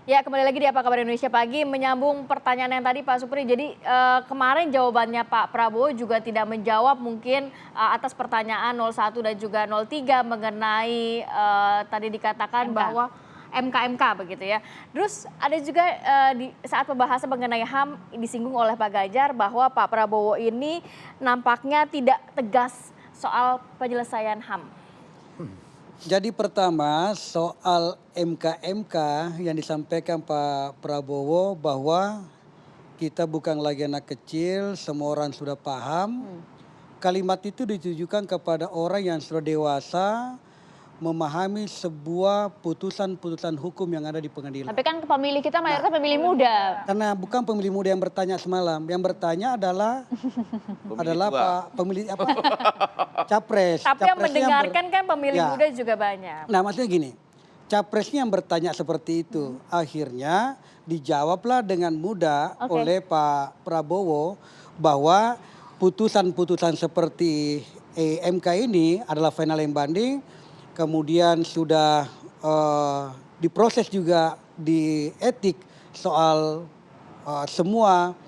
Ya, kembali lagi di Apa Kabar Indonesia Pagi, menyambung pertanyaan yang tadi Pak Supri. Jadi kemarin jawabannya Pak Prabowo juga tidak menjawab mungkin atas pertanyaan 01 dan juga 03 mengenai tadi dikatakan MK. bahwa MK begitu ya. Terus ada juga di saat pembahasan mengenai HAM disinggung oleh Pak Ganjar bahwa Pak Prabowo ini nampaknya tidak tegas soal penyelesaian HAM. Jadi pertama soal MK yang disampaikan Pak Prabowo bahwa kita bukan lagi anak kecil, semua orang sudah paham. Kalimat itu ditujukan kepada orang yang sudah dewasa, memahami sebuah putusan-putusan hukum yang ada di pengadilan. Tapi kan pemilih kita mayoritas pemilih muda. Karena bukan pemilih muda yang bertanya semalam, yang bertanya adalah Pak pemilih apa? Capres. Tapi yang mendengarkan kan pemilih Ya. muda juga banyak. Nah, maksudnya gini, capresnya yang bertanya seperti itu, akhirnya dijawablah dengan mudah oleh Pak Prabowo bahwa putusan-putusan seperti MK ini adalah final and banding, kemudian sudah diproses juga di etik soal semua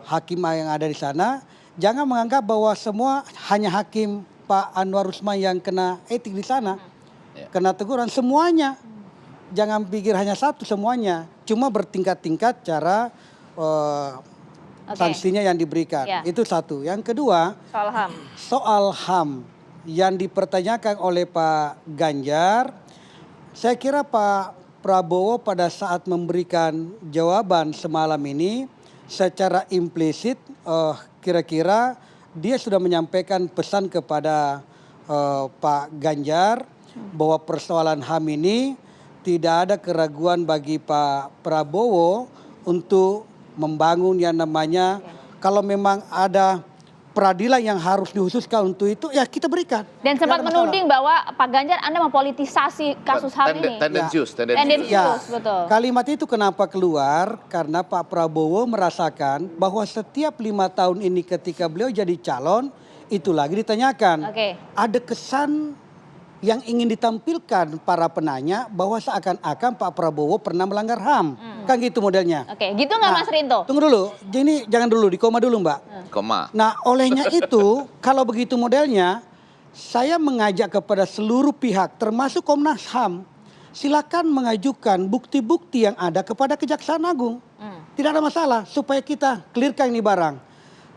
hakim yang ada di sana. Jangan menganggap bahwa semua hanya hakim Pak Anwar Usman yang kena etik di sana, kena teguran semuanya. Jangan pikir hanya satu, semuanya. Cuma bertingkat-tingkat cara sanksinya yang diberikan. Itu satu. Yang kedua, Soal HAM. soal HAM yang dipertanyakan oleh Pak Ganjar, saya kira Pak Prabowo pada saat memberikan jawaban semalam ini secara implisit kira-kira dia sudah menyampaikan pesan kepada Pak Ganjar bahwa persoalan HAM ini tidak ada keraguan bagi Pak Prabowo untuk membangun yang namanya kalau memang ada peradilan yang harus dikhususkan untuk itu, ya kita berikan. Dan sempat menuding bahwa Pak Ganjar Anda mempolitisasi kasus HAM ini. Tendensius. Betul. Kalimat itu kenapa keluar? Karena Pak Prabowo merasakan bahwa setiap 5 tahun ini ketika beliau jadi calon, itu lagi ditanyakan. Ada kesan yang ingin ditampilkan para penanya bahwa seakan-akan Pak Prabowo pernah melanggar HAM. Kan gitu modelnya. Gitu nggak Mas Rinto? Tunggu dulu, ini jangan dulu, dikoma dulu Mbak. Koma. Nah olehnya itu, kalau begitu modelnya, saya mengajak kepada seluruh pihak termasuk Komnas HAM, silakan mengajukan bukti-bukti yang ada kepada Kejaksaan Agung. Tidak ada masalah, supaya kita clearkan ini barang.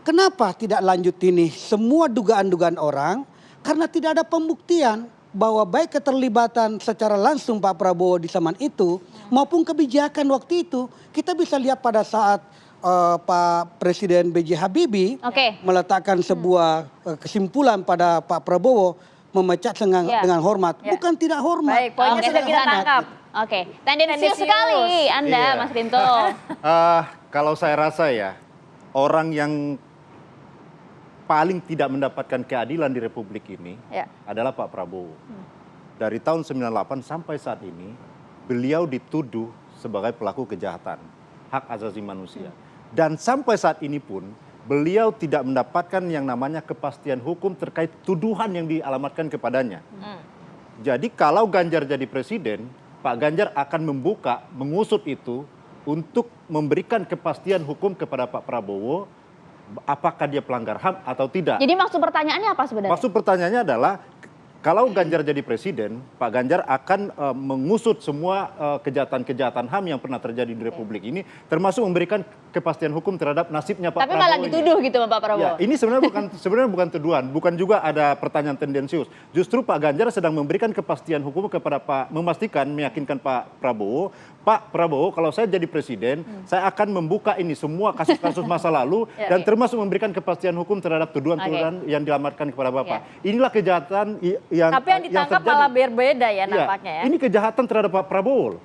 Kenapa tidak lanjut ini semua dugaan-dugaan orang? Karena tidak ada pembuktian bahwa baik keterlibatan secara langsung Pak Prabowo di zaman itu maupun kebijakan waktu itu. Kita bisa lihat pada saat Pak Presiden B.J. Habibie meletakkan sebuah kesimpulan pada Pak Prabowo memecat dengan hormat. Bukan tidak hormat. Baik, poinnya sudah kita tangkap. Tendensius sekali Anda Mas Rinto. Kalau saya rasa ya, orang yang paling tidak mendapatkan keadilan di Republik ini adalah Pak Prabowo. Dari tahun 98 sampai saat ini, beliau dituduh sebagai pelaku kejahatan hak asasi manusia. Dan sampai saat ini pun, beliau tidak mendapatkan yang namanya kepastian hukum terkait tuduhan yang dialamatkan kepadanya. Jadi kalau Ganjar jadi presiden, Pak Ganjar akan mengusut itu untuk memberikan kepastian hukum kepada Pak Prabowo, apakah dia pelanggar HAM atau tidak. Jadi maksud pertanyaannya apa sebenarnya? Maksud pertanyaannya adalah kalau Ganjar jadi presiden, Pak Ganjar akan mengusut semua kejahatan-kejahatan HAM yang pernah terjadi di Republik ini, termasuk memberikan kepastian hukum terhadap nasibnya Pak Prabowo. Tapi malah dituduh gitu sama Pak Prabowo. Ya, ini sebenarnya bukan tuduhan, bukan juga ada pertanyaan tendensius. Justru Pak Ganjar sedang memberikan kepastian hukum kepada meyakinkan Pak Prabowo. Pak Prabowo, kalau saya jadi presiden, saya akan membuka ini semua kasus-kasus masa lalu dan termasuk memberikan kepastian hukum terhadap tuduhan-tuduhan yang dilamatkan kepada Bapak. Inilah kejahatan yang tapi yang ditangkap malah berbeda ya nampaknya ya. Ini kejahatan terhadap Pak Prabowo.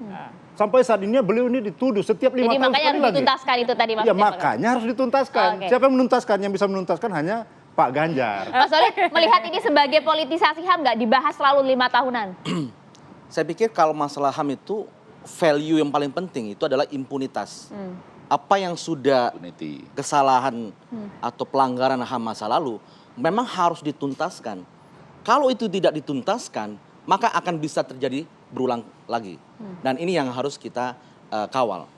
Sampai saat ini beliau ini dituduh setiap 5 tahun sekali lagi. Jadi makanya harus dituntaskan itu tadi maksudnya. Ya makanya harus dituntaskan. Siapa yang menuntaskan? Yang bisa menuntaskan hanya Pak Ganjar. Mas Solid melihat ini sebagai politisasi HAM nggak dibahas selalu 5 tahunan? Saya pikir kalau masalah HAM itu value yang paling penting itu adalah impunitas. Apa yang sudah kesalahan atau pelanggaran HAM masa lalu memang harus dituntaskan. Kalau itu tidak dituntaskan, maka akan bisa terjadi berulang lagi. Dan ini yang harus kita kawal.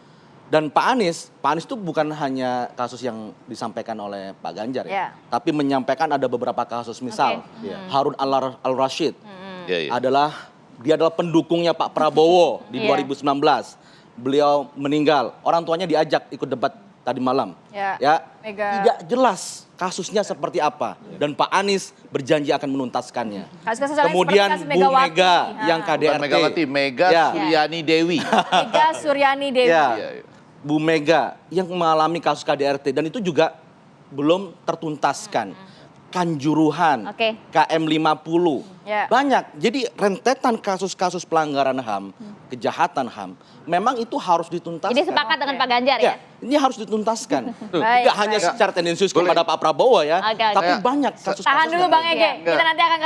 Dan Pak Anies itu bukan hanya kasus yang disampaikan oleh Pak Ganjar ya, tapi menyampaikan ada beberapa kasus, misal Harun Al-Rashid dia adalah pendukungnya Pak Prabowo di 2019. Beliau meninggal, orang tuanya diajak ikut debat tadi malam. Tidak jelas kasusnya seperti apa, dan Pak Anies berjanji akan menuntaskannya. Kemudian Bu Mega yang KDRT, Mega Suryani Dewi. Mega Suryani Dewi. Bu Mega yang mengalami kasus KDRT dan itu juga belum tertuntaskan. Kanjuruhan, KM 50, banyak. Jadi rentetan kasus-kasus pelanggaran HAM, kejahatan HAM, memang itu harus dituntaskan. Jadi sepakat dengan Pak Ganjar ya? Ini harus dituntaskan. Tidak hanya secara tendensius kepada Pak Prabowo ya, tapi banyak kasus-kasus. Tahan dulu Bang Ege, kita nanti akan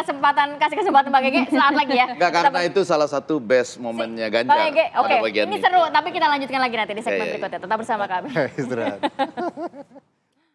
kasih kesempatan Bang Ege saat lagi ya. Karena itu salah satu best momennya Ganjar. Bang Ege, oke, ini seru, tapi kita lanjutkan lagi nanti di segmen berikutnya. Tetap bersama kami. Istirahat.